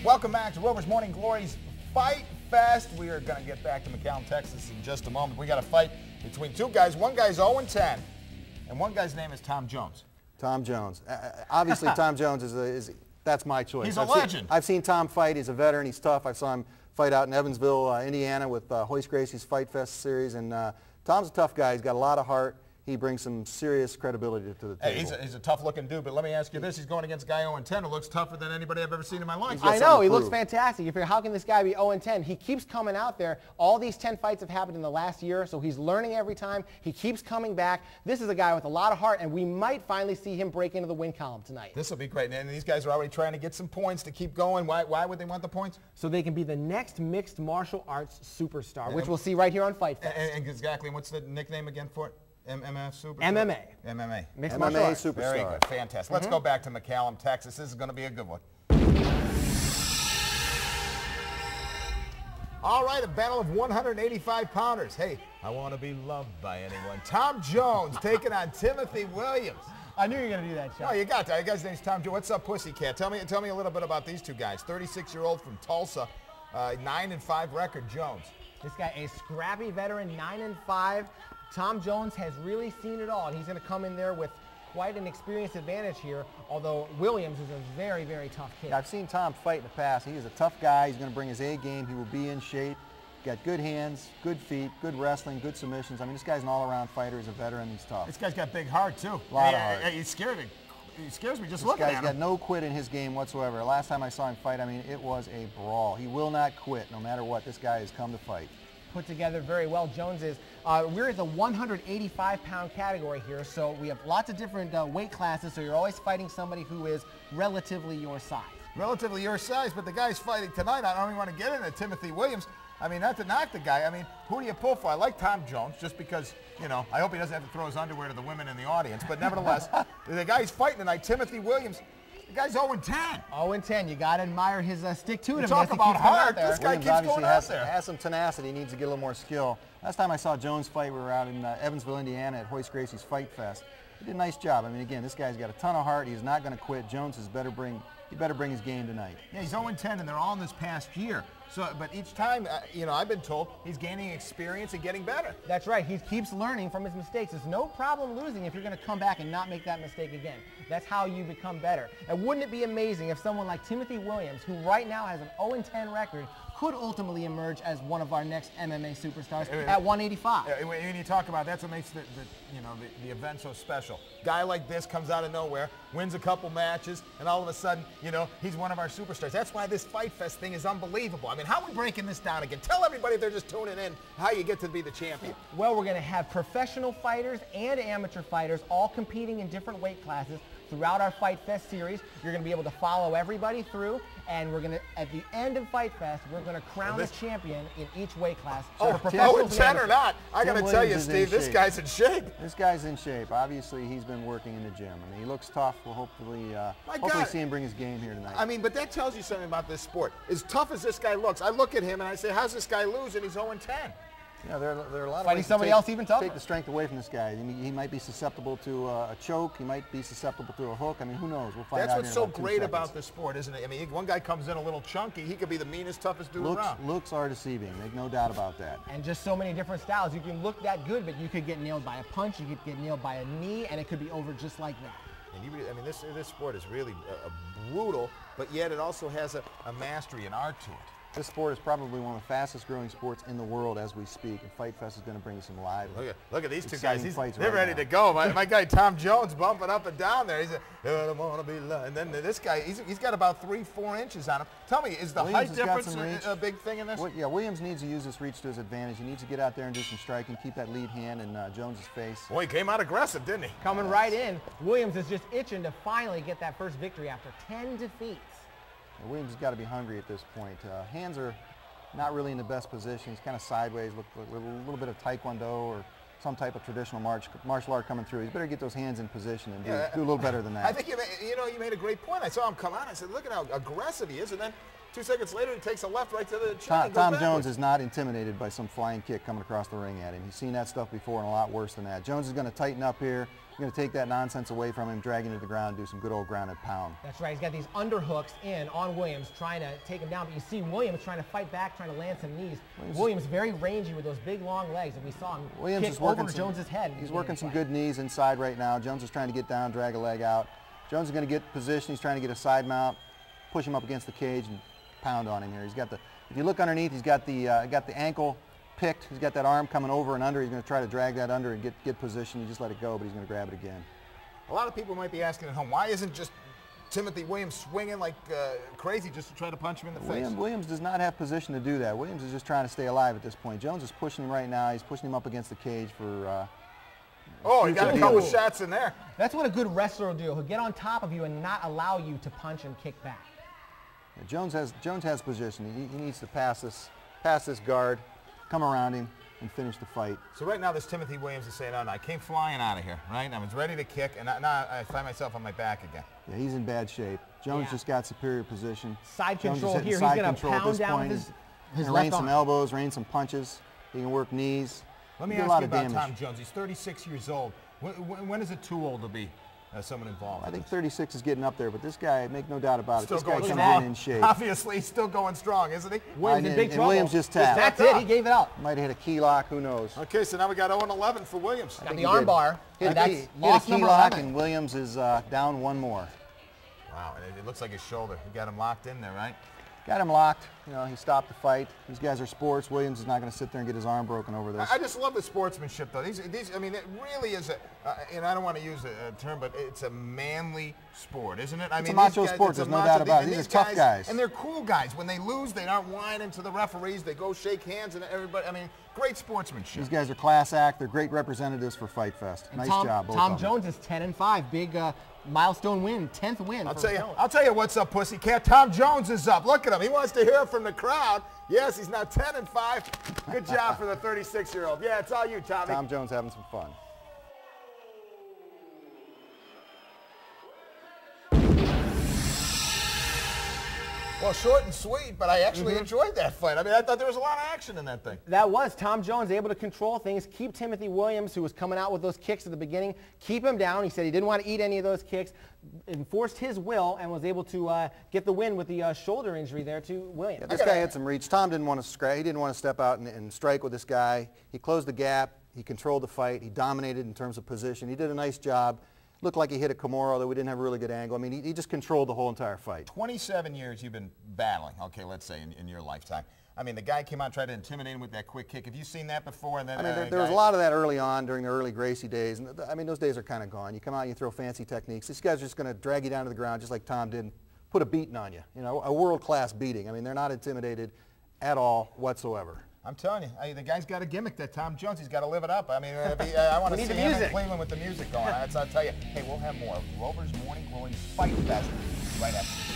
Welcome back to Rover's Morning Glory's Fight Fest. We are going to get back to McAllen, Texas in just a moment. We got a fight between two guys. One guy's 0-10, and one guy's name is Tom Jones. Tom Jones. Obviously, Tom Jones that's my choice. He's a legend. I've seen Tom fight. He's a veteran. He's tough. I saw him fight out in Evansville, Indiana with Hoist Gracie's Fight Fest series, and Tom's a tough guy. He's got a lot of heart. He brings some serious credibility to the table. Hey, he's a tough-looking dude, but let me ask you this. He's going against a guy 0-10 who looks tougher than anybody I've ever seen in my life. I know. He looks fantastic. You figure, how can this guy be 0-10? He keeps coming out there. All these 10 fights have happened in the last year, so he's learning every time. He keeps coming back. This is a guy with a lot of heart, and we might finally see him break into the win column tonight. This will be great. And these guys are already trying to get some points to keep going. Why would they want the points? So they can be the next mixed martial arts superstar, which we'll see right here on Fight Fest. And exactly. And what's the nickname again for it? MMA Super? MMA. MMA. Mixed martial arts. Superstar. Very good. Fantastic. Let's go back to McAllen, Texas. This is going to be a good one. All right, a battle of 185-pounders. Hey, I want to be loved by anyone. Tom Jones taking on Timothy Williams. I knew you were going to do that, Chuck. Oh, you got that. The guy's name's Tom Jones. What's up, Pussycat? Tell me a little bit about these two guys. 36-year-old from Tulsa, 9-5 record, Jones. This guy, a scrappy veteran, 9-5. Tom Jones has really seen it all, and he's going to come in there with quite an experience advantage here, although Williams is a very, very tough kid. Yeah, I've seen Tom fight in the past. He is a tough guy. He's going to bring his A game. He will be in shape. Got good hands, good feet, good wrestling, good submissions. I mean, this guy's an all-around fighter. He's a veteran. He's tough. This guy's got big heart, too. A lot of heart. He scares me just looking at him. This guy's got no quit in his game whatsoever. Last time I saw him fight, I mean, it was a brawl. He will not quit no matter what. This guy has come to fight. Put together very well. Jones is. We're in the 185-pound category here, so we have lots of different weight classes, so you're always fighting somebody who is relatively your size. Relatively your size, but the guy's fighting tonight. I don't even want to get into Timothy Williams. I mean, not to knock the guy. I mean, who do you pull for? I like Tom Jones just because, you know, I hope he doesn't have to throw his underwear to the women in the audience. But nevertheless, the guy's fighting tonight, Timothy Williams. The guy's 0-10. 0-10. You got to admire his stick-to-itiveness. Talk about heart. This guy keeps going out there. Has some tenacity. He needs to get a little more skill. Last time I saw Jones fight, we were out in Evansville, Indiana at Hoist Gracie's Fight Fest. He did a nice job. I mean, again, this guy's got a ton of heart. He's not going to quit. Jones better bring his game tonight. Yeah, he's 0-10, and they're all in this past year. So, but each time, you know, I've been told he's gaining experience and getting better. That's right. He keeps learning from his mistakes. There's no problem losing if you're going to come back and not make that mistake again. That's how you become better. And wouldn't it be amazing if someone like Timothy Williams, who right now has an 0-10 record, could ultimately emerge as one of our next MMA superstars at 185. When you talk about that's what makes the event so special. Guy like this comes out of nowhere, wins a couple matches, and all of a sudden, you know, he's one of our superstars. That's why this Fight Fest thing is unbelievable. I mean, how are we breaking this down again? Tell everybody if they're just tuning in how you get to be the champion. Well, we're going to have professional fighters and amateur fighters all competing in different weight classes throughout our Fight Fest series. You're going to be able to follow everybody through, and we're going to, at the end of Fight Fest, we're going to crown the champion in each weight class. So 0-10 or not, I got to tell you, Steve, this guy's in shape. This guy's in shape. Obviously, he's been working in the gym. I mean, he looks tough. We'll hopefully see him bring his game here tonight. I mean, but that tells you something about this sport. As tough as this guy looks, I look at him and I say, how's this guy lose? And he's 0-10. Yeah, there are a lot of fighting ways somebody else even tougher. Take the strength away from this guy. He might be susceptible to a choke. He might be susceptible to a hook. I mean, who knows? We'll find out. That's what's so great about this sport, isn't it? I mean, one guy comes in a little chunky. He could be the meanest, toughest dude around. Looks are deceiving. Make no doubt about that. And just so many different styles. You can look that good, but you could get nailed by a punch. You could get nailed by a knee, and it could be over just like that. And I mean, this sport is really brutal, but yet it also has a mastery, an art to it. This sport is probably one of the fastest growing sports in the world as we speak, and Fight Fest is going to bring us some live. Look at these two guys. They're ready to go. My guy Tom Jones bumping up and down there. He's I don't want to be loved. And then this guy, he's got about 3-4 inches on him. Tell me, is the height difference a big thing in this? Yeah, Williams needs to use this reach to his advantage. He needs to get out there and do some striking, keep that lead hand in Jones's face. Boy, he came out aggressive, didn't he? Coming right in. Williams is just itching to finally get that first victory after 10 defeats. Williams has got to be hungry at this point. Hands are not really in the best position. He's kind of sideways, look a little bit of taekwondo or some type of traditional martial art coming through. He's better get those hands in position and do a little better than that. I think you made a great point. I saw him come out. I said, look at how aggressive he is, and then 2 seconds later he takes a left right to the chin. Tom Jones is not intimidated by some flying kick coming across the ring at him. He's seen that stuff before and a lot worse than that. Jones is going to tighten up here. You're going to take that nonsense away from him, drag him to the ground, do some good old ground and pound. That's right. He's got these underhooks in on Williams, trying to take him down. But you see Williams trying to fight back, trying to land some knees. Williams very rangy with those big long legs, and we saw him Williams kick is working over Jones's head. He's working some good knees inside right now. Jones is trying to get down, drag a leg out. Jones is going to get position. He's trying to get a side mount, push him up against the cage, and pound on him here. He's got the. If you look underneath, he's got the ankle picked. He's got that arm coming over and under. He's going to try to drag that under and get position. You just let it go, but he's going to grab it again. A lot of people might be asking at home, why isn't just Timothy Williams swinging like crazy just to try to punch him in the face? Williams does not have position to do that. Williams is just trying to stay alive at this point. Jones is pushing him right now. He's pushing him up against the cage for. Oh, he got a couple shots in there. That's what a good wrestler will do. He'll get on top of you and not allow you to punch and kick back. Yeah, Jones has position. He needs to pass this guard, come around him, and finish the fight. So right now, this Timothy Williams is saying, "Oh no, I came flying out of here, right? I was ready to kick, and now I find myself on my back again." Yeah, he's in bad shape. Jones just got superior position. Side Jones control is here. Side He's going to pound down with his left rain some arm. elbows, rain some punches. He can work knees. Let me ask you about Tom Jones. He's 36 years old. When is it too old to be someone involved? I think 36 is getting up there, but this guy, make no doubt about it, Still this guy going comes in shape. Obviously, he's still going strong, isn't he? Williams in big trouble. Williams just tapped. That's it. He gave it up. Might have hit a key lock. Who knows? Okay, so now we got 0-11 for Williams. Got the arm bar. Hit That's a loss key number lock, 11. and Williams is down one more. Wow, and it looks like his shoulder. You got him locked in there, right? Got him locked. You know, he stopped the fight. These guys are sports. Williams is not going to sit there and get his arm broken over this. I just love the sportsmanship, though. These I mean, it really is and I don't want to use a term, but it's a manly sport, isn't it? I mean, it's a macho sport. There's no doubt about it. These are tough guys. And they're cool guys. When they lose, they aren't whining to the referees. They go shake hands and everybody. I mean, great sportsmanship. These guys are class act. They're great representatives for Fight Fest. Nice job, both Tom of them. Jones is 10-5. Big milestone win, 10th win. I'll tell you what's up, pussycat. Tom Jones is up. Look at him. He wants to hear from the crowd. Yes, he's now 10-5. Good job for the 36-year-old. Yeah, it's all you, Tommy. Tom Jones having some fun. Well, short and sweet, but I actually enjoyed that fight. I mean, I thought there was a lot of action in that thing. That was Tom Jones able to control things, keep Timothy Williams, who was coming out with those kicks at the beginning, keep him down. He said he didn't want to eat any of those kicks, enforced his will, and was able to get the win with the shoulder injury there to Williams. Yeah, this guy had some reach. Tom didn't want to scratch. He didn't want to step out and strike with this guy. He closed the gap. He controlled the fight. He dominated in terms of position. He did a nice job. Looked like he hit a Kimura, although we didn't have a really good angle. I mean, he just controlled the whole entire fight. 27 years you've been battling, okay, let's say, in your lifetime. I mean, the guy came out and tried to intimidate him with that quick kick. Have you seen that before? And then, I mean, there was a lot of that early on during the early Gracie days. And I mean, those days are kind of gone. You come out and you throw fancy techniques. These guys are just going to drag you down to the ground just like Tom did, and put a beating on you. You know, a world-class beating. I mean, they're not intimidated at all whatsoever. I'm telling you, the guy's got a gimmick, that Tom Jones. He's got to live it up. I mean, I want to see him in Cleveland with the music going. I'll tell you. Hey, we'll have more of Rover's Morning Glory Fight Fest right after this.